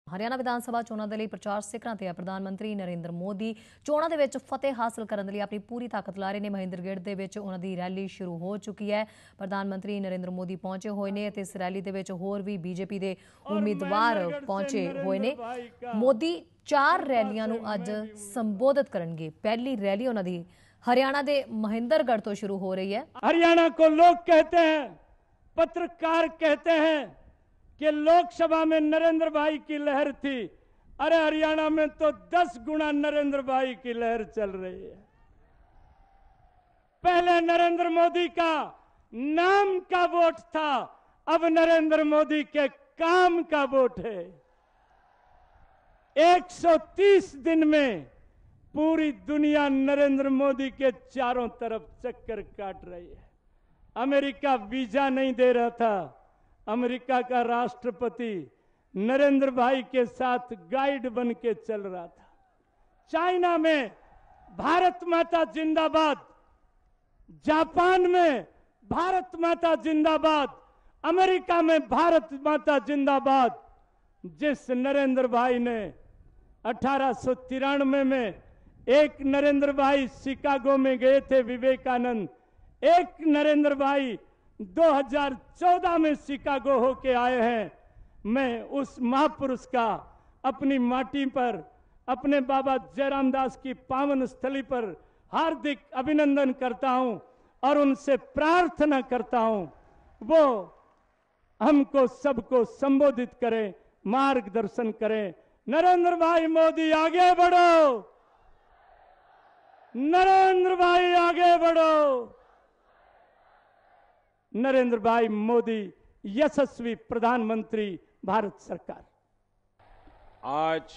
ਹਰਿਆਣਾ ਵਿਧਾਨ ਸਭਾ ਚੋਣਾਂ ਦੇ ਲਈ ਪ੍ਰਚਾਰ ਸਿਖਰਾਂ ਤੇ ਹੈ। ਪ੍ਰਧਾਨ ਮੰਤਰੀ ਨਰਿੰਦਰ ਮੋਦੀ ਚੋਣਾਂ ਦੇ ਵਿੱਚ ਫਤਿਹ ਹਾਸਲ ਕਰਨ ਦੇ ਲਈ ਆਪਣੀ ਪੂਰੀ ਤਾਕਤ ਲਾ ਰਹੇ ਨੇ। ਮਹਿੰਦਰਗੜ੍ਹ ਦੇ ਵਿੱਚ ਉਹਨਾਂ ਦੀ ਰੈਲੀ ਸ਼ੁਰੂ ਹੋ ਚੁੱਕੀ ਹੈ। ਪ੍ਰਧਾਨ ਮੰਤਰੀ ਨਰਿੰਦਰ ਮੋਦੀ ਪਹੁੰਚੇ ਹੋਏ ਨੇ ਅਤੇ ਇਸ ਰੈਲੀ ਦੇ ਵਿੱਚ ਹੋਰ ਵੀ ਬੀਜੇਪੀ ਦੇ ਉਮੀਦਵਾਰ ਪਹੁੰਚੇ ਹੋਏ ਨੇ। ਮੋਦੀ 4 ਰੈਲੀਆਂ ਨੂੰ ਅੱਜ ਸੰਬੋਧਿਤ ਕਰਨਗੇ। ਪਹਿਲੀ ਰੈਲੀ ਉਹਨਾਂ ਦੀ हरियाणा के महेंद्रगढ़ तो शुरू हो रही है। हरियाणा को लोग कहते हैं, पत्रकार कहते हैं कि लोकसभा में नरेंद्र भाई की लहर थी। अरे हरियाणा में तो 10 गुना नरेंद्र भाई की लहर चल रही है। पहले नरेंद्र मोदी का नाम का वोट था, अब नरेंद्र मोदी के काम का वोट है। 130 दिन में पूरी दुनिया नरेंद्र मोदी के चारों तरफ चक्कर काट रही है। अमेरिका वीजा नहीं दे रहा था, अमेरिका का राष्ट्रपति नरेंद्र भाई के साथ गाइड बन के चल रहा था। चाइना में भारत माता जिंदाबाद, जापान में भारत माता जिंदाबाद, अमेरिका में भारत माता जिंदाबाद। जिस नरेंद्र भाई ने 1893 में एक नरेंद्र भाई शिकागो में गए थे विवेकानंद, एक नरेंद्र भाई 2014 में शिकागो होके आए हैं। मैं उस महापुरुष का अपनी माटी पर, अपने बाबा जयराम दास की पावन स्थली पर हार्दिक अभिनंदन करता हूं और उनसे प्रार्थना करता हूं वो हमको सबको संबोधित करें, मार्गदर्शन करें। नरेंद्र भाई मोदी आगे बढ़ो, नरेंद्र भाई आगे बढ़ो। नरेंद्र भाई मोदी यशस्वी प्रधानमंत्री भारत सरकार। आज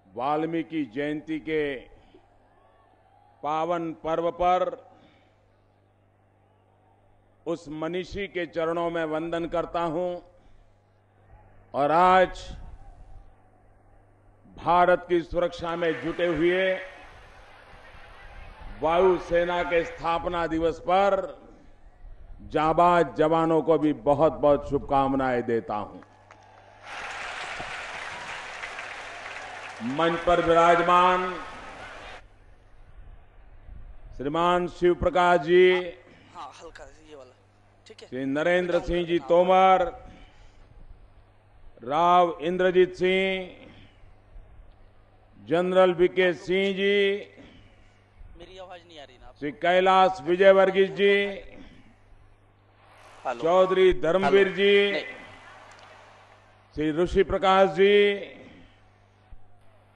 वाल्मीकि जयंती के पावन पर्व पर उस मनीषी के चरणों में वंदन करता हूं और आज भारत की सुरक्षा में जुटे हुए वायुसेना के स्थापना दिवस पर जाबाज जवानों को भी बहुत बहुत शुभकामनाएं देता हूं। मंच पर विराजमान श्रीमान शिव प्रकाश जी, हल्का ये वाला ठीक है, श्री नरेंद्र सिंह जी तोमर, राव इंद्रजीत सिंह, जनरल वीके सिंह जी, मेरी आवाज नहीं आ रही ना, श्री कैलाश विजय वर्गीस जी, चौधरी धर्मवीर जी, श्री ऋषि प्रकाश जी,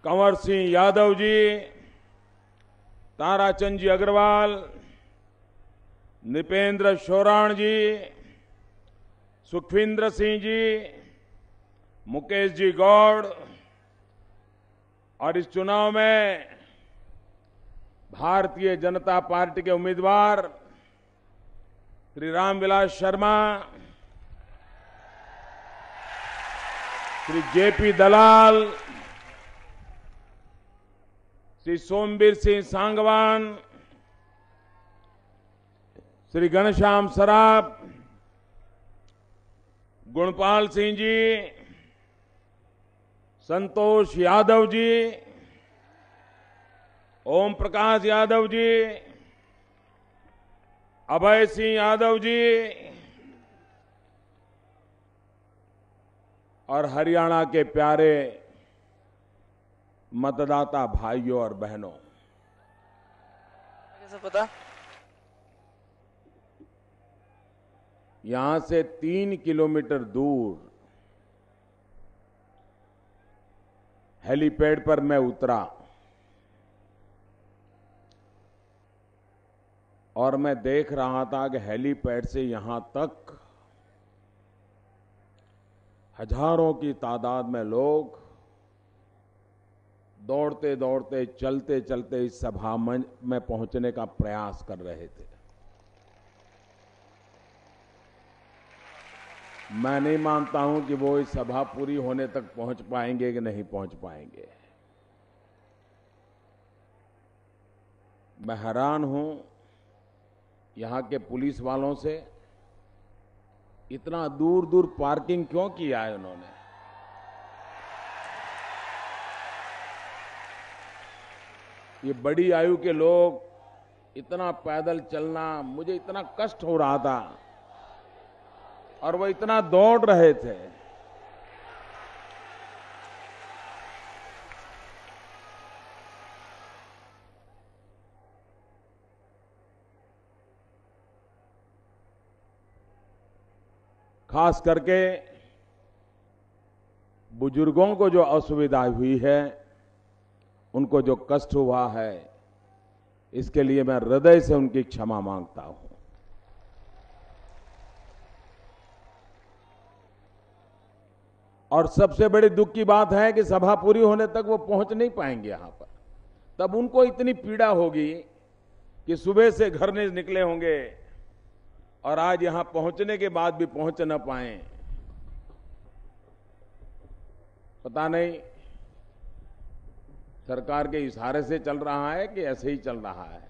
कंवर सिंह यादव जी, ताराचंद जी अग्रवाल, नृपेंद्र शोराण जी, सुखविंद्र सिंह जी, मुकेश जी गौड़ और इस चुनाव में भारतीय जनता पार्टी के उम्मीदवार श्री रामविलास शर्मा, श्री जेपी दलाल, श्री सोमवीर सिंह सांगवान, श्री घनश्याम सराफ, गुणपाल सिंह जी, संतोष यादव जी, ओम प्रकाश यादव जी, अभय सिंह यादव जी और हरियाणा के प्यारे मतदाता भाइयों और बहनों, कैसे पता? यहां से 3 किलोमीटर दूर हेलीपैड पर मैं उतरा और मैं देख रहा था कि हेलीपैड से यहां तक हजारों की तादाद में लोग दौड़ते दौड़ते, चलते चलते इस सभा में पहुंचने का प्रयास कर रहे थे। मैं नहीं मानता हूं कि वो इस सभा पूरी होने तक पहुंच पाएंगे कि नहीं पहुंच पाएंगे। मैं हैरान हूं यहां के पुलिस वालों से, इतना दूर दूर पार्किंग क्यों किया है उन्होंने? ये बड़ी आयु के लोग इतना पैदल चलना, मुझे इतना कष्ट हो रहा था और वो इतना दौड़ रहे थे। खास करके बुजुर्गों को जो असुविधा हुई है, उनको जो कष्ट हुआ है, इसके लिए मैं हृदय से उनकी क्षमा मांगता हूं। और सबसे बड़ी दुख की बात है कि सभा पूरी होने तक वो पहुंच नहीं पाएंगे यहां पर। तब उनको इतनी पीड़ा होगी कि सुबह से घर नहीं निकले होंगे और आज यहां पहुंचने के बाद भी पहुंच न पाए। पता नहीं सरकार के इशारे से चल रहा है कि ऐसे ही चल रहा है।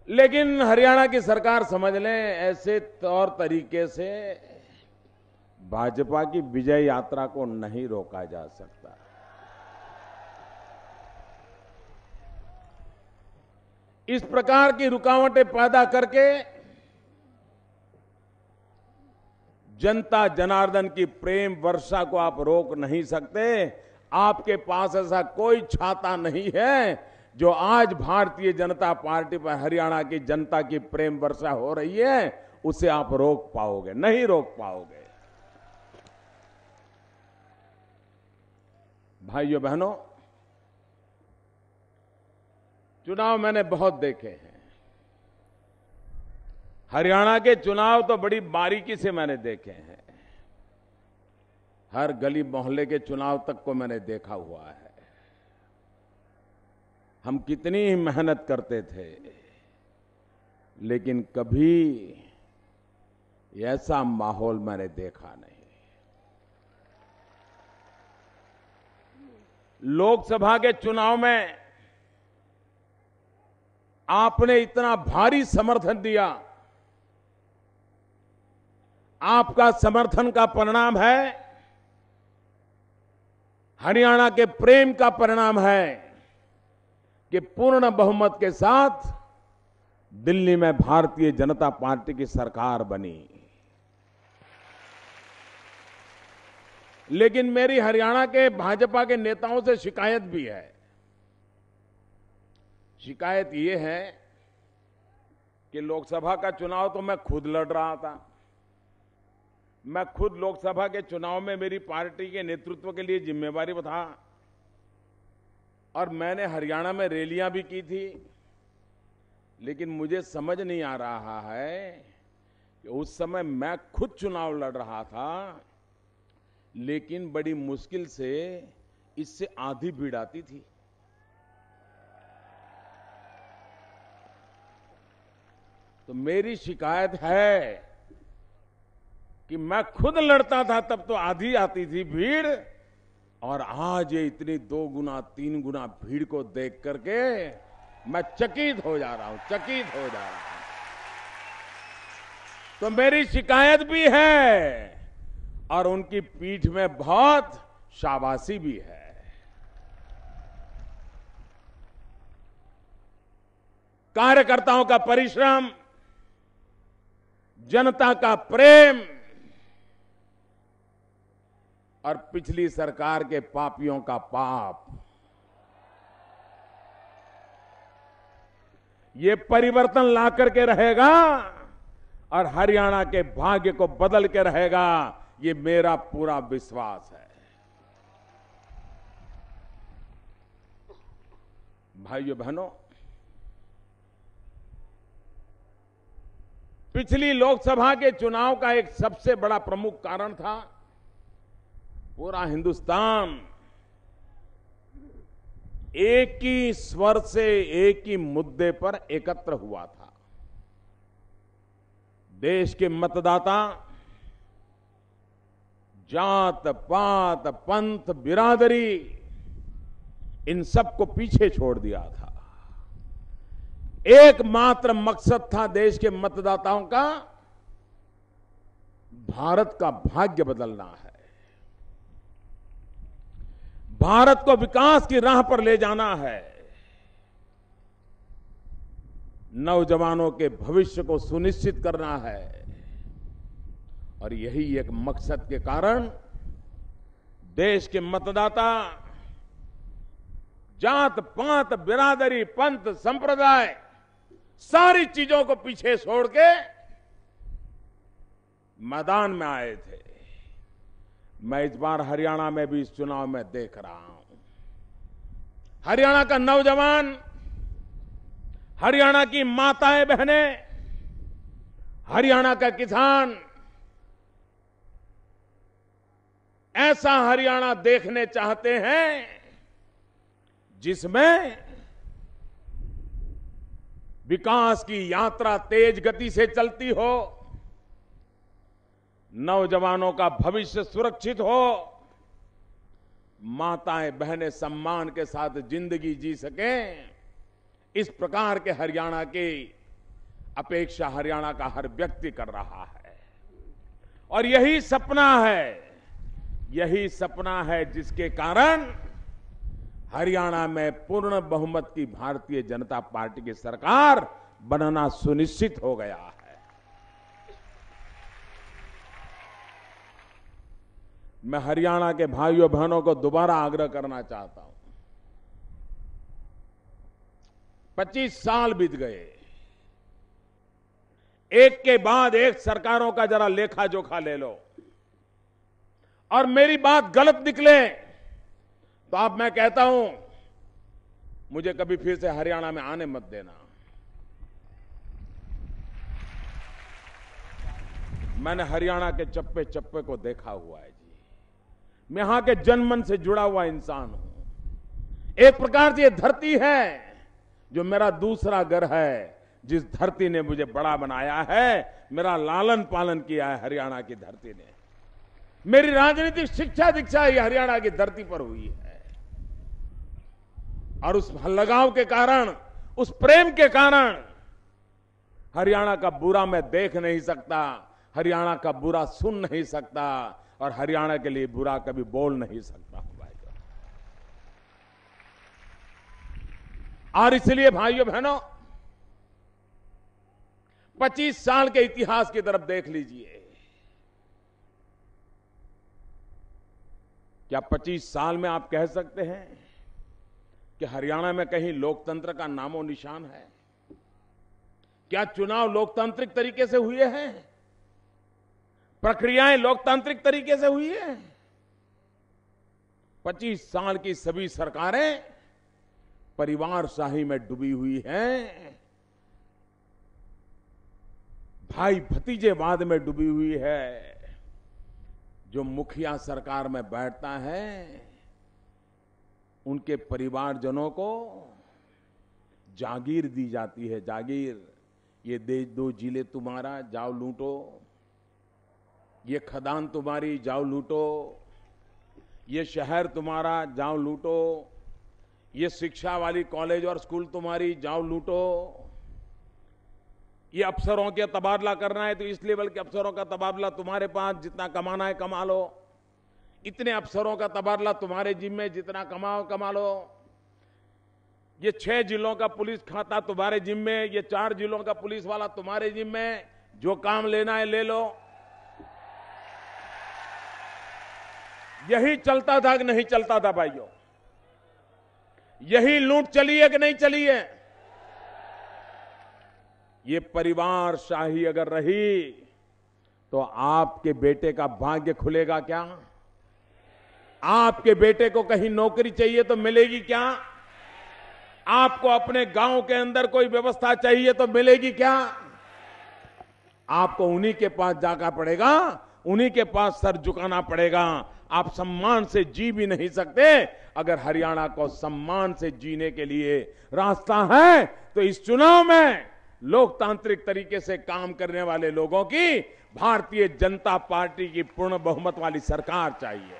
लेकिन हरियाणा की सरकार समझ लें, ऐसे तौर तरीके से भाजपा की विजय यात्रा को नहीं रोका जा सकता। इस प्रकार की रुकावटें पैदा करके जनता जनार्दन की प्रेम वर्षा को आप रोक नहीं सकते। आपके पास ऐसा कोई छाता नहीं है जो आज भारतीय जनता पार्टी पर हरियाणा की जनता की प्रेम वर्षा हो रही है, उसे आप रोक पाओगे, नहीं रोक पाओगे। भाइयों बहनों, चुनाव मैंने बहुत देखे हैं। हरियाणा के चुनाव तो बड़ी बारीकी से मैंने देखे हैं। हर गली मोहल्ले के चुनाव तक को मैंने देखा हुआ है। हम कितनी ही मेहनत करते थे, लेकिन कभी ऐसा माहौल मैंने देखा नहीं। लोकसभा के चुनाव में आपने इतना भारी समर्थन दिया। आपका समर्थन का परिणाम है, हरियाणा के प्रेम का परिणाम है कि पूर्ण बहुमत के साथ दिल्ली में भारतीय जनता पार्टी की सरकार बनी। लेकिन मेरी हरियाणा के भाजपा के नेताओं से शिकायत भी है। शिकायत ये है कि लोकसभा का चुनाव तो मैं खुद लड़ रहा था। मैं खुद लोकसभा के चुनाव में मेरी पार्टी के नेतृत्व के लिए जिम्मेवारी था और मैंने हरियाणा में रैलियां भी की थी। लेकिन मुझे समझ नहीं आ रहा है कि उस समय मैं खुद चुनाव लड़ रहा था, लेकिन बड़ी मुश्किल से इससे आधी भीड़ आती थी। तो मेरी शिकायत है कि मैं खुद लड़ता था तब तो आधी आती थी भीड़, और आज ये इतनी 2 गुना 3 गुना भीड़ को देख करके मैं चकित हो जा रहा हूं, चकित हो जा रहा हूं। तो मेरी शिकायत भी है और उनकी पीठ में बहुत शाबाशी भी है। कार्यकर्ताओं का परिश्रम, जनता का प्रेम और पिछली सरकार के पापियों का पाप, ये परिवर्तन ला करके रहेगा और हरियाणा के भाग्य को बदल के रहेगा, ये मेरा पूरा विश्वास है। भाइयों बहनों, पिछली लोकसभा के चुनाव का एक सबसे बड़ा प्रमुख कारण था, पूरा हिंदुस्तान एक ही स्वर से एक ही मुद्दे पर एकत्र हुआ था। देश के मतदाता जात पात पंथ बिरादरी इन सबको पीछे छोड़ दिया था। एकमात्र मकसद था देश के मतदाताओं का, भारत का भाग्य बदलना है। भारत को विकास की राह पर ले जाना है, नौजवानों के भविष्य को सुनिश्चित करना है, और यही एक मकसद के कारण देश के मतदाता जात पात बिरादरी पंथ संप्रदाय सारी चीजों को पीछे छोड़ के मैदान में आए थे। मैं इस बार हरियाणा में भी इस चुनाव में देख रहा हूं, हरियाणा का नौजवान, हरियाणा की माताएं बहनें, हरियाणा का किसान ऐसा हरियाणा देखने चाहते हैं जिसमें विकास की यात्रा तेज गति से चलती हो, नौजवानों का भविष्य सुरक्षित हो, माताएं बहनें सम्मान के साथ जिंदगी जी सकें। इस प्रकार के हरियाणा की अपेक्षा हरियाणा का हर व्यक्ति कर रहा है, और यही सपना है जिसके कारण हरियाणा में पूर्ण बहुमत की भारतीय जनता पार्टी की सरकार बनना सुनिश्चित हो गया है। मैं हरियाणा के भाइयों बहनों को दोबारा आग्रह करना चाहता हूं, 25 साल बीत गए, एक के बाद एक सरकारों का जरा लेखा जोखा ले लो, और मेरी बात गलत निकले तो अब मैं कहता हूं मुझे कभी फिर से हरियाणा में आने मत देना। मैंने हरियाणा के चप्पे चप्पे को देखा हुआ है जी, मैं यहां के जनमन से जुड़ा हुआ इंसान हूं। एक प्रकार से ये धरती है जो मेरा दूसरा घर है, जिस धरती ने मुझे बड़ा बनाया है, मेरा लालन पालन किया है हरियाणा की धरती ने। मेरी राजनीतिक शिक्षा दीक्षा ये हरियाणा की धरती पर हुई है, और उस लगाव के कारण, उस प्रेम के कारण हरियाणा का बुरा मैं देख नहीं सकता, हरियाणा का बुरा सुन नहीं सकता, और हरियाणा के लिए बुरा कभी बोल नहीं सकता। और इसलिए भाइयों बहनों, 25 साल के इतिहास की तरफ देख लीजिए। क्या 25 साल में आप कह सकते हैं कि हरियाणा में कहीं लोकतंत्र का नामो निशान है? क्या चुनाव लोकतांत्रिक तरीके से हुए हैं? प्रक्रियाएं लोकतांत्रिक तरीके से हुई है? 25 साल की सभी सरकारें परिवारशाही में डूबी हुई हैं, भाई भतीजेवाद में डूबी हुई है। जो मुखिया सरकार में बैठता है उनके परिवारजनों को जागीर दी जाती है, जागीर, ये दे दो जिले तुम्हारा, जाओ लूटो, ये खदान तुम्हारी, जाओ लूटो, ये शहर तुम्हारा, जाओ लूटो, ये शिक्षा वाली कॉलेज और स्कूल तुम्हारी, जाओ लूटो, ये अफसरों के तबादला करना है तो इस लेवल के अफसरों का तबादला तुम्हारे पास, जितना कमाना है कमा लो, इतने अफसरों का तबादला तुम्हारे जिम्मे, जितना कमाओ कमा लो, ये 6 जिलों का पुलिस खाता तुम्हारे जिम्मे, ये 4 जिलों का पुलिस वाला तुम्हारे जिम्मे, जो काम लेना है ले लो। यही चलता था कि नहीं चलता था भाइयों? यही लूट चली है कि नहीं चली है? ये परिवारशाही अगर रही तो आपके बेटे का भाग्य खुलेगा क्या? आपके बेटे को कहीं नौकरी चाहिए तो मिलेगी क्या? आपको अपने गांव के अंदर कोई व्यवस्था चाहिए तो मिलेगी क्या? आपको उन्हीं के पास जाना पड़ेगा, उन्हीं के पास सर झुकाना पड़ेगा। आप सम्मान से जी भी नहीं सकते। अगर हरियाणा को सम्मान से जीने के लिए रास्ता है तो इस चुनाव में लोकतांत्रिक तरीके से काम करने वाले लोगों की भारतीय जनता पार्टी की पूर्ण बहुमत वाली सरकार चाहिए।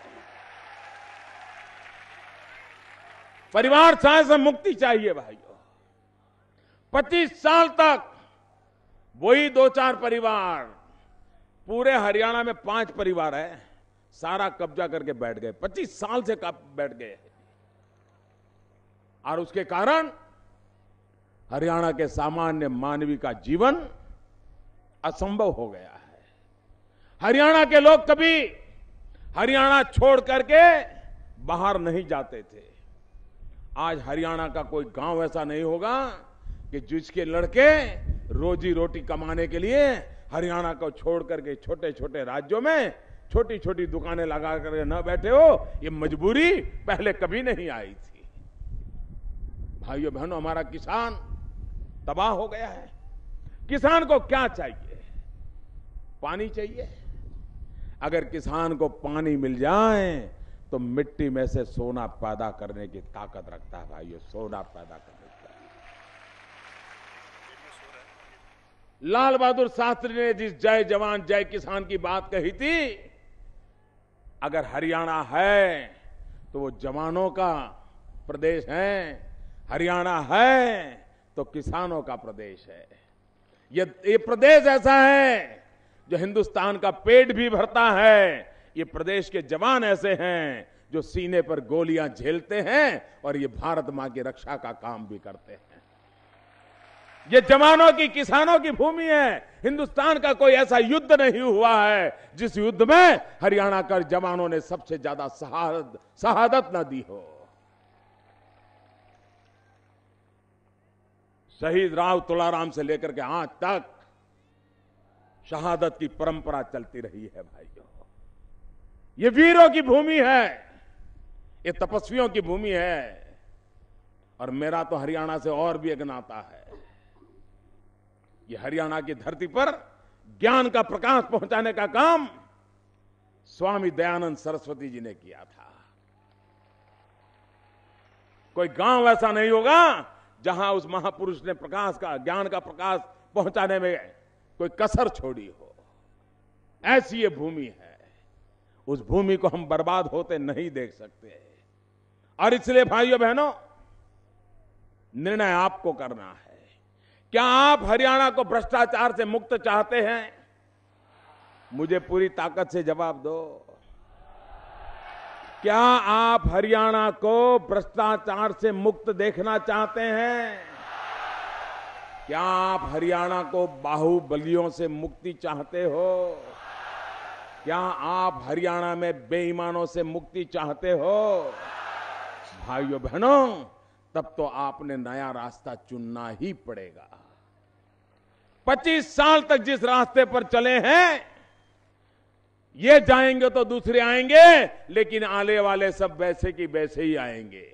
परिवार से मुक्ति चाहिए भाइयों। 25 साल तक वही 2-4 परिवार, पूरे हरियाणा में 5 परिवार है, सारा कब्जा करके बैठ गए। 25 साल से बैठ गए। और उसके कारण हरियाणा के सामान्य मानवी का जीवन असंभव हो गया है। हरियाणा के लोग कभी हरियाणा छोड़ करके बाहर नहीं जाते थे। आज हरियाणा का कोई गांव ऐसा नहीं होगा कि जिसके लड़के रोजी रोटी कमाने के लिए हरियाणा को छोड़ करके छोटे छोटे राज्यों में छोटी छोटी दुकानें लगा करके न बैठे हो। ये मजबूरी पहले कभी नहीं आई थी। भाइयों बहनों, हमारा किसान तबाह हो गया है। किसान को क्या चाहिए? पानी चाहिए। अगर किसान को पानी मिल जाए तो मिट्टी में से सोना पैदा करने की ताकत रखता है। भाइयों, सोना पैदा करने की। लाल बहादुर शास्त्री ने जिस जय जवान जय किसान की बात कही थी, अगर हरियाणा है तो वो जवानों का प्रदेश है, हरियाणा है तो किसानों का प्रदेश है। ये प्रदेश ऐसा है जो हिंदुस्तान का पेट भी भरता है। ये प्रदेश के जवान ऐसे हैं जो सीने पर गोलियां झेलते हैं और ये भारत मां की रक्षा का काम भी करते हैं। ये जवानों की, किसानों की भूमि है। हिंदुस्तान का कोई ऐसा युद्ध नहीं हुआ है जिस युद्ध में हरियाणा के जवानों ने सबसे ज्यादा शहादत न दी हो। शहीद राव तुलाराम से लेकर के आज तक शहादत की परंपरा चलती रही है। भाइयों, ये वीरों की भूमि है, ये तपस्वियों की भूमि है। और मेरा तो हरियाणा से और भी एक नाता है। ये हरियाणा की धरती पर ज्ञान का प्रकाश पहुंचाने का काम स्वामी दयानंद सरस्वती जी ने किया था। कोई गांव ऐसा नहीं होगा जहां उस महापुरुष ने प्रकाश का, ज्ञान का प्रकाश पहुंचाने में कोई कसर छोड़ी हो। ऐसी ये भूमि है। उस भूमि को हम बर्बाद होते नहीं देख सकते। और इसलिए भाइयों बहनों, निर्णय आपको करना है। क्या आप हरियाणा को भ्रष्टाचार से मुक्त चाहते हैं? मुझे पूरी ताकत से जवाब दो। क्या आप हरियाणा को भ्रष्टाचार से मुक्त देखना चाहते हैं? क्या आप हरियाणा को बाहुबलियों से मुक्ति चाहते हो? क्या आप हरियाणा में बेईमानों से मुक्ति चाहते हो? भाइयों बहनों, तब तो आपने नया रास्ता चुनना ही पड़ेगा। 25 साल तक जिस रास्ते पर चले हैं, ये जाएंगे तो दूसरे आएंगे, लेकिन आने वाले सब वैसे की वैसे ही आएंगे।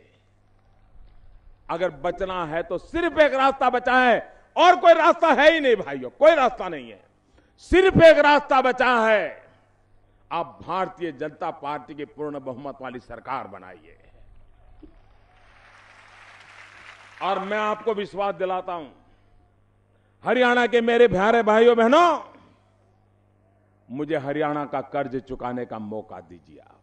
अगर बचना है तो सिर्फ एक रास्ता बचा है, और कोई रास्ता है ही नहीं भाइयों, कोई रास्ता नहीं है। सिर्फ एक रास्ता बचा है। आप भारतीय जनता पार्टी की पूर्ण बहुमत वाली सरकार बनाइए। और मैं आपको विश्वास दिलाता हूं, हरियाणा के मेरे प्यारे भाइयों बहनों, मुझे हरियाणा का कर्ज चुकाने का मौका दीजिए। आप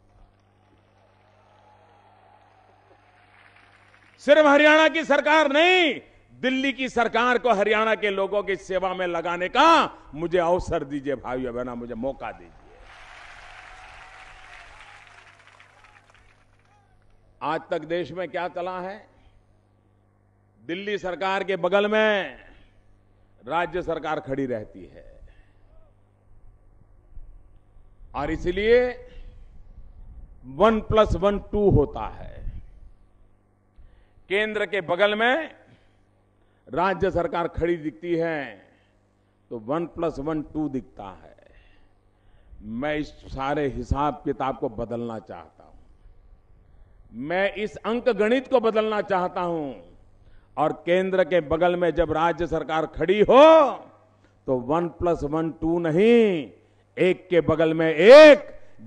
सिर्फ हरियाणा की सरकार नहीं, दिल्ली की सरकार को हरियाणा के लोगों की सेवा में लगाने का मुझे अवसर दीजिए। भाइयों बहनों, मुझे मौका दीजिए। आज तक देश में क्या चला है? दिल्ली सरकार के बगल में राज्य सरकार खड़ी रहती है, और इसलिए 1+1 2 होता है। केंद्र के बगल में राज्य सरकार खड़ी दिखती है तो 1+1 2 दिखता है। मैं इस सारे हिसाब किताब को बदलना चाहता हूं। मैं इस अंक गणित को बदलना चाहता हूं। और केंद्र के बगल में जब राज्य सरकार खड़ी हो तो 1+1 2 नहीं, एक के बगल में एक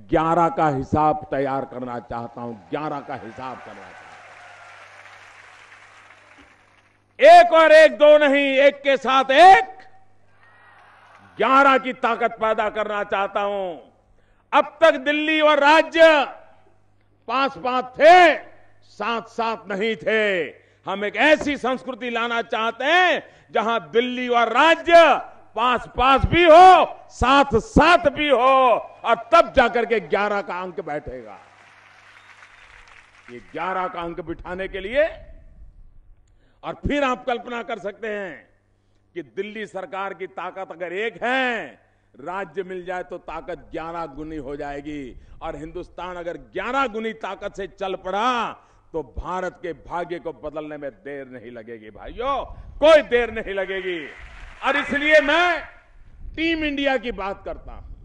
11 का हिसाब तैयार करना चाहता हूं। 11 का हिसाब करना चाहता हूं। एक और एक दो नहीं, एक के साथ एक 11 की ताकत पैदा करना चाहता हूं। अब तक दिल्ली और राज्य पास पास थे, साथ साथ नहीं थे। हम एक ऐसी संस्कृति लाना चाहते हैं जहां दिल्ली और राज्य पास पास भी हो, साथ साथ भी हो, और तब जाकर के 11 का अंक बैठेगा। ये 11 का अंक बिठाने के लिए और फिर आप कल्पना कर सकते हैं कि दिल्ली सरकार की ताकत अगर एक है, राज्य मिल जाए तो ताकत 11 गुनी हो जाएगी। और हिंदुस्तान अगर 11 गुनी ताकत से चल पड़ा तो भारत के भाग्य को बदलने में देर नहीं लगेगी भाइयों, कोई देर नहीं लगेगी। और इसलिए मैं टीम इंडिया की बात करता हूं।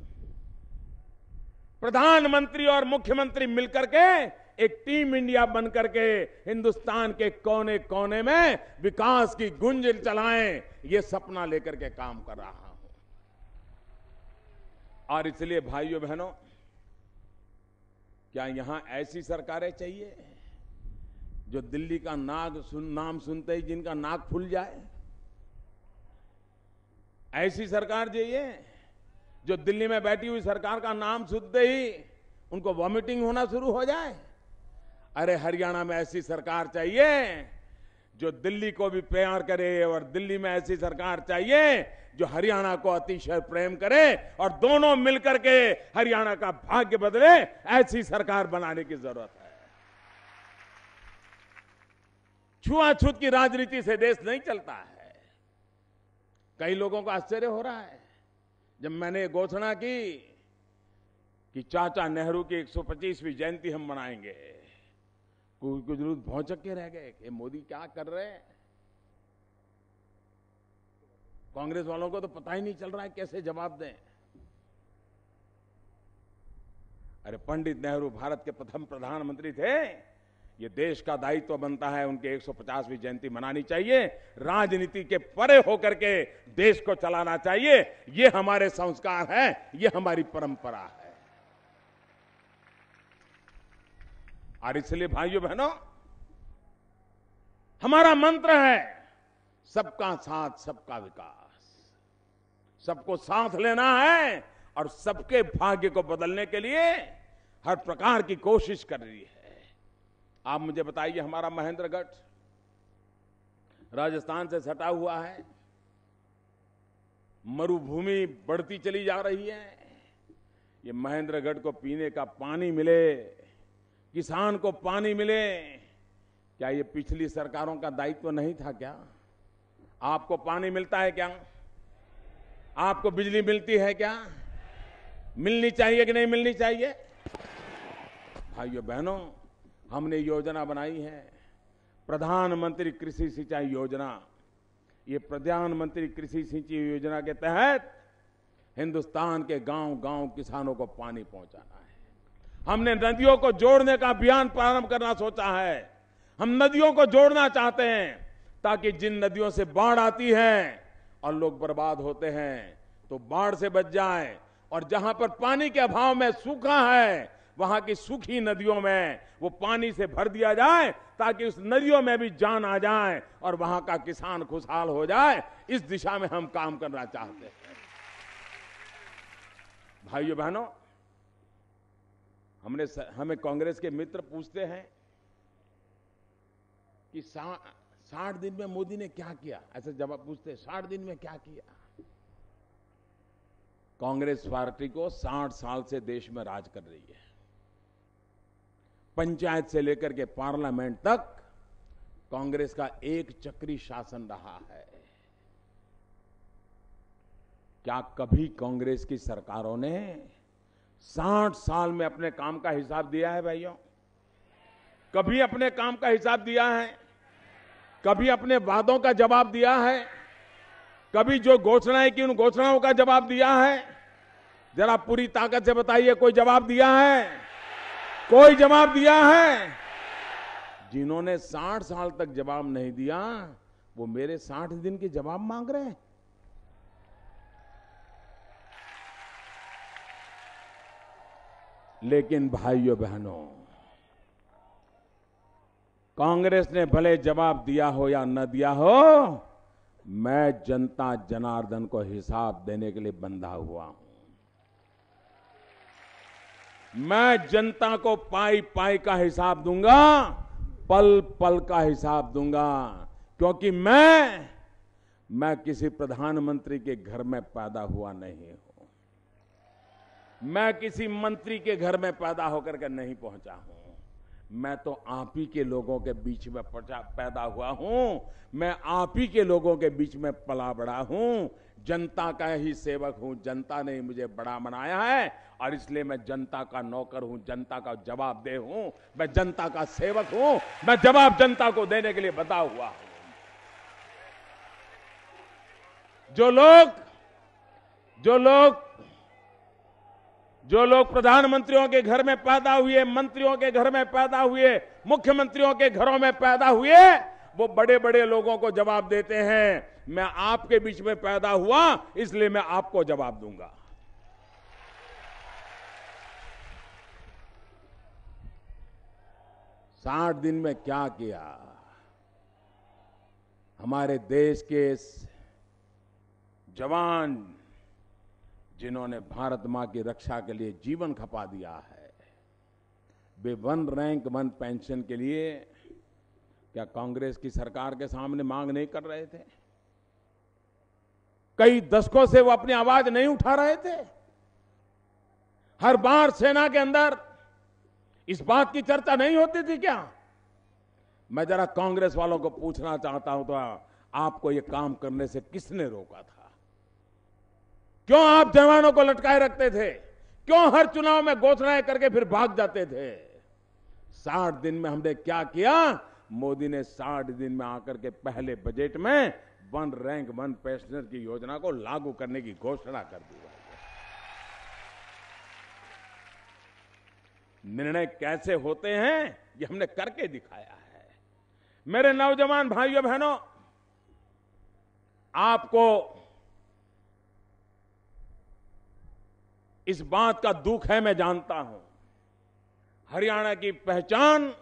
प्रधानमंत्री और मुख्यमंत्री मिलकर के एक टीम इंडिया बनकर के हिंदुस्तान के कोने कोने में विकास की गुंज चलाएं, ये सपना लेकर के काम कर रहा हूं। और इसलिए भाइयों बहनों, क्या यहां ऐसी सरकारें चाहिए जो दिल्ली का नाम सुनते ही जिनका नाक फूल जाए? ऐसी सरकार चाहिए जो दिल्ली में बैठी हुई सरकार का नाम सुनते ही उनको वॉमिटिंग होना शुरू हो जाए? अरे हरियाणा में ऐसी सरकार चाहिए जो दिल्ली को भी प्यार करे, और दिल्ली में ऐसी सरकार चाहिए जो हरियाणा को अतिशय प्रेम करे, और दोनों मिलकर के हरियाणा का भाग्य बदले। ऐसी सरकार बनाने की जरूरत है। छुआछूत की राजनीति से देश नहीं चलता है। कई लोगों को आश्चर्य हो रहा है जब मैंने घोषणा की कि चाचा नेहरू की 125वीं जयंती हम मनाएंगे, कुछ लोग भौचक के रह गए कि मोदी क्या कर रहे हैं। कांग्रेस वालों को तो पता ही नहीं चल रहा है कैसे जवाब दें। अरे पंडित नेहरू भारत के प्रथम प्रधानमंत्री थे। ये देश का दायित्व बनता है, उनके 150वीं जयंती मनानी चाहिए। राजनीति के परे होकर के देश को चलाना चाहिए। ये हमारे संस्कार है, ये हमारी परंपरा है। और इसलिए भाइयों बहनों, हमारा मंत्र है सबका साथ सबका विकास। सबको साथ लेना है और सबके भाग्य को बदलने के लिए हर प्रकार की कोशिश कर रही है। आप मुझे बताइए, हमारा महेंद्रगढ़ राजस्थान से सटा हुआ है, मरुभूमि बढ़ती चली जा रही है। ये महेंद्रगढ़ को पीने का पानी मिले, किसान को पानी मिले, क्या ये पिछली सरकारों का दायित्व नहीं था क्या? आपको पानी मिलता है क्या? आपको बिजली मिलती है क्या? मिलनी चाहिए कि नहीं मिलनी चाहिए? भाइयों बहनों, हमने योजना बनाई है प्रधानमंत्री कृषि सिंचाई योजना। ये प्रधानमंत्री कृषि सिंचाई योजना के तहत हिंदुस्तान के गांव-गांव किसानों को पानी पहुंचाना है। हमने नदियों को जोड़ने का अभियान प्रारंभ करना सोचा है। हम नदियों को जोड़ना चाहते हैं ताकि जिन नदियों से बाढ़ आती है और लोग बर्बाद होते हैं तो बाढ़ से बच जाएं, और जहां पर पानी के अभाव में सूखा है वहां की सूखी नदियों में वो पानी से भर दिया जाए ताकि उस नदियों में भी जान आ जाए और वहां का किसान खुशहाल हो जाए। इस दिशा में हम काम करना चाहते हैं। भाइयों बहनों, हमें कांग्रेस के मित्र पूछते हैं कि 60 दिन में मोदी ने क्या किया, ऐसे जवाब पूछते हैं 60 दिन में क्या किया। कांग्रेस पार्टी को 60 साल से देश में राज कर रही है। पंचायत से लेकर के पार्लियामेंट तक कांग्रेस का एक चक्री शासन रहा है। क्या कभी कांग्रेस की सरकारों ने 60 साल में अपने काम का हिसाब दिया है भाइयों? कभी अपने काम का हिसाब दिया है? कभी अपने वादों का जवाब दिया है? कभी जो घोषणाएं की उन घोषणाओं का जवाब दिया है? जरा पूरी ताकत से बताइए, कोई जवाब दिया है? कोई जवाब दिया है? जिन्होंने 60 साल तक जवाब नहीं दिया वो मेरे 60 दिन के जवाब मांग रहे हैं। लेकिन भाइयों बहनों, कांग्रेस ने भले जवाब दिया हो या न दिया हो, मैं जनता जनार्दन को हिसाब देने के लिए बंधा हुआ हूं। मैं जनता को पाई पाई का हिसाब दूंगा, पल पल का हिसाब दूंगा, क्योंकि मैं किसी प्रधानमंत्री के घर में पैदा हुआ नहीं हूं। मैं किसी मंत्री के घर में पैदा होकर के नहीं पहुंचा हूं। मैं तो आप ही के लोगों के बीच में पैदा हुआ हूं, मैं आप ही के लोगों के बीच में पला बड़ा हूं, जनता का ही सेवक हूं, जनता ने मुझे बड़ा बनाया है और इसलिए मैं जनता का नौकर हूं, जनता का जवाबदेह हूं, मैं जनता का सेवक हूं, मैं जवाब जनता को देने के लिए बता हुआ हूं। जो लोग प्रधानमंत्रियों के घर में पैदा हुए, मंत्रियों के घर में पैदा हुए, मुख्यमंत्रियों के घरों में पैदा हुए, वो बड़े बड़े लोगों को जवाब देते हैं। मैं आपके बीच में पैदा हुआ, इसलिए मैं आपको जवाब दूंगा। साठ दिन में क्या किया? हमारे देश के जवान जिन्होंने भारत मां की रक्षा के लिए जीवन खपा दिया है, वे 1 रैंक 1 पेंशन के लिए क्या कांग्रेस की सरकार के सामने मांग नहीं कर रहे थे? कई दशकों से वो अपनी आवाज नहीं उठा रहे थे? हर बार सेना के अंदर इस बात की चर्चा नहीं होती थी क्या? मैं जरा कांग्रेस वालों को पूछना चाहता हूं, तो आपको ये काम करने से किसने रोका था? क्यों आप जवानों को लटकाए रखते थे? क्यों हर चुनाव में घोषणाएं करके फिर भाग जाते थे? 60 दिन में हमने क्या किया? मोदी ने 60 दिन में आकर के पहले बजट में 1 रैंक 1 पेंशनर की योजना को लागू करने की घोषणा कर दी। निर्णय कैसे होते हैं ये हमने करके दिखाया है। मेरे नौजवान भाइयों बहनों, आपको इस बात का दुख है, मैं जानता हूं। हरियाणा की पहचान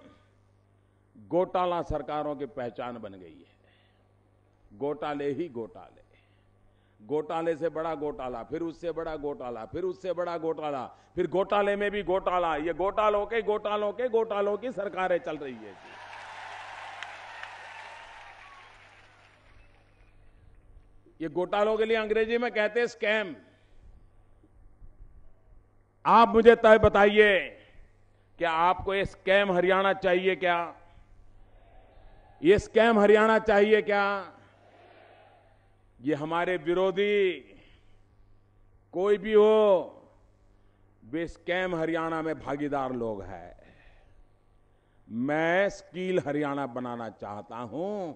घोटाला सरकारों की पहचान बन गई है। घोटाले ही घोटाले, घोटाले से बड़ा घोटाला, फिर उससे बड़ा घोटाला, फिर उससे बड़ा घोटाला, फिर घोटाले में भी घोटाला। ये घोटालों की सरकारें चल रही है। ये घोटालों के लिए अंग्रेजी में कहते हैं स्कैम। आप मुझे तय बताइए, क्या आपको ये स्कैम हरियाणा चाहिए क्या? ये स्कैम हरियाणा चाहिए क्या? ये हमारे विरोधी कोई भी हो, वे स्कैम हरियाणा में भागीदार लोग हैं। मैं स्किल हरियाणा बनाना चाहता हूं।